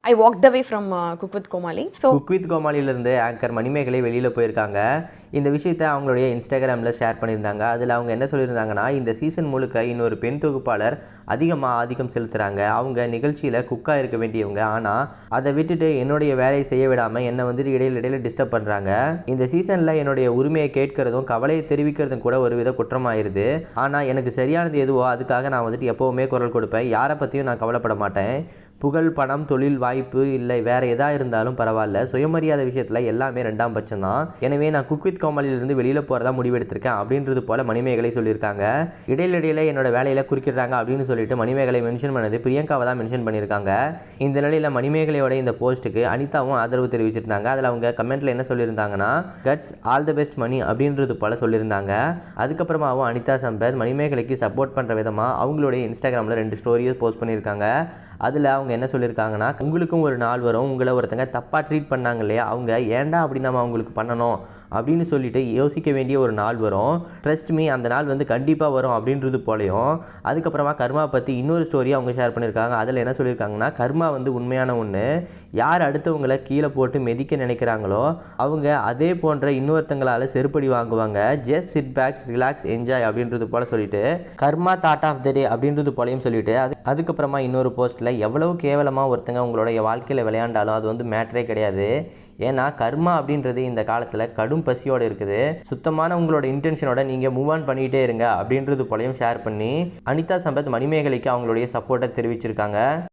I walked away from Cook with Komali. Cook with கோமாளியிலிருந்து anchor Manimegalai வெளியில் போயிருக்காங்க. இந்த விஷயத்தை அவங்களுடைய இன்ஸ்டாகிராமில் ஷேர் பண்ணியிருந்தாங்க. அதில் அவங்க என்ன சொல்லியிருந்தாங்கன்னா, இந்த சீசன் முழுக்க இன்னொரு பெண் தொகுப்பாளர் அதிகமாக ஆதிக்கம் செலுத்துகிறாங்க. அவங்க நிகழ்ச்சியில் குக்காக இருக்க வேண்டியவங்க, ஆனால் அதை விட்டுட்டு என்னுடைய வேலையை செய்ய விடாமல் என்னை வந்துட்டு இடையில டிஸ்டர்ப் பண்ணுறாங்க. இந்த சீசனில் என்னுடைய உரிமையை கேட்கறதும் கவலையை தெரிவிக்கிறதும் கூட ஒரு வித குற்றமாயிருது. ஆனால் எனக்கு சரியானது எதுவோ அதுக்காக நான் வந்துட்டு எப்போவுமே குரல் கொடுப்பேன். யாரை பற்றியும் நான் கவலைப்பட மாட்டேன். புகழ், பணம், தொழில் வாய்ப்பு இல்லை வேறு எதாக இருந்தாலும் பரவாயில்ல, சுயமரியாதை விஷயத்தில் எல்லாமே ரெண்டாம் பட்சம் தான். எனவே நான் குக் வித் கோமாளியிலிருந்து வெளியில் போகிறதா முடிவெடுத்திருக்கேன் அப்படின்றது போல் மணிமேகலை சொல்லியிருக்காங்க. இடையில என்னோட வேலையில் குறுக்கிடுறாங்க அப்படின்னு சொல்லிட்டு மணிமேகலை மென்ஷன் பண்ணது பிரியங்காவை தான் மென்ஷன் பண்ணியிருக்காங்க. இந்த நிலையில் மணிமேகலையோட இந்த போஸ்ட்டுக்கு அனிதாவும் ஆதரவு தெரிவிச்சிருந்தாங்க. அதில் அவங்க கமெண்ட்டில் என்ன சொல்லியிருந்தாங்கன்னா, கட்ஸ் ஆல் த பெஸ்ட் மணி அப்படின்றது போல் சொல்லியிருந்தாங்க. அதுக்கப்புறமாவும் அனிதா சம்பத் மணிமேகலைக்கு சப்போர்ட் பண்ணுற விதமாக அவங்களுடைய இன்ஸ்டாகிராமில் 2 ஸ்டோரியை போஸ்ட் பண்ணியிருக்காங்க. அதில் அவங்க என்ன சொல்லியிருக்காங்கன்னா, உங்களுக்கும் ஒரு நாள் வரும், உங்களை ஒருத்தங்க தப்பாக ட்ரீட் பண்ணாங்க இல்லையா, அவங்க ஏன்டா அப்படி நம்ம அவங்களுக்கு பண்ணணும் அப்படின்னு சொல்லிட்டு யோசிக்க வேண்டிய ஒரு நாள் வரும். ட்ரஸ்ட் மீ, அந்த நாள் வந்து கண்டிப்பாக வரும் அப்படின்றது போலையும். அதுக்கப்புறமா கர்மா பற்றி இன்னொரு ஸ்டோரியை அவங்க ஷேர் பண்ணியிருக்காங்க. அதில் என்ன சொல்லியிருக்காங்கன்னா, கர்மா வந்து உண்மையான ஒன்று. யார் அடுத்தவங்களை கீழே போட்டு மிதிக்க நினைக்கிறாங்களோ அவங்க அதே போன்ற இன்னொருத்தங்களால் செருப்படி வாங்குவாங்க. Just sit backs, relax, enjoy அப்படின்றது போல் சொல்லிட்டு கர்மா தாட் ஆஃப் த டே அப்படின்றது போலையும் சொல்லிட்டு அதுக்கப்புறமா இன்னொரு போஸ்ட்டில் எவ்வளவு கேவலமாக ஒருத்தங்க உங்களுடைய வாழ்க்கையில் விளையாண்டாலும் அது வந்து மேட்டரே கிடையாது. ஏன்னா கர்மா அப்படின்றது இந்த காலத்தில் கடும் பசியோடு இருக்குது. சுத்தமான உங்களோட இன்டென்ஷனோட நீங்கள் மூவ் ஆன் பண்ணிகிட்டே இருங்க அப்படின்றது போலையும் ஷேர் பண்ணி அனிதா சம்பத் மணிமேகலைக்கு அவங்களுடைய சப்போர்ட்டை தெரிவிச்சிருக்காங்க.